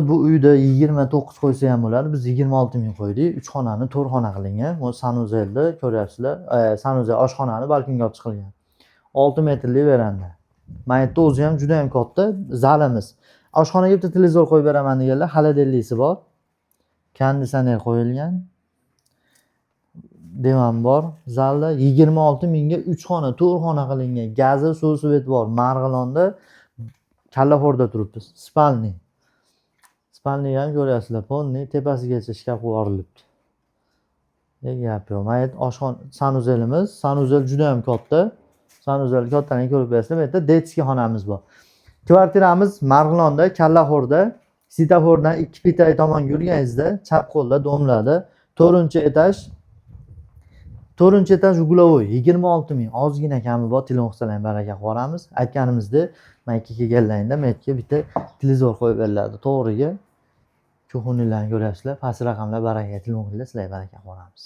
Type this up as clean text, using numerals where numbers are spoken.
Bu uyda 29 qo'ysa ham bo'ladi. Biz 26 ming qo'ydik. 3 xonani 4 xona qilingan. Bu sanuzelni ko'ryapsizlar. Sanuzel oshxonani balkonga olib chiqilgan. 6 metrli veranda. Mayitni o'zi ham juda ham katta. Zalimiz. Oshxonaga bitta televizor qo'yib beraman deganlar, xaladelisi bor. Konditsioner qo'yilgan. Divan bor. Zalda 26 mingga 3 xona, 4 xona qilingan. Gazi, suv svet bor. Marg'ilonda Kallaxo'rda turibmiz. Spalni. Spalni ham ko'ryapsizlar. Polni tepasigacha shkaf yuborilibdi. Gap yo'q. Mayit oshxona sanuzelimiz. Sanuzel juda ham katta. Sanuzel kattaligini ko'rib berasizlar. Bu yerda detskiy xonamiz bor. Kvartiramiz Marg'ilonda, Kallaxo'rda, Svetofordan 2 pitay tomon yurganingizda, chap qo'lda domlada 4-etaj. 4-etaj uglovoy 26 ming. Ozgina kami bor. Telefon qilsalaring baraka qilib yuboramiz. Aytganimizdek, mayka kelganlaringda mayka bitta televizor qo'yib beriladi. To'g'riga. Ko'xunlarni ko'ryapsizlar. Past raqamlar baraka telefon qilinglar, sizlarga baraka qilib yuboramiz.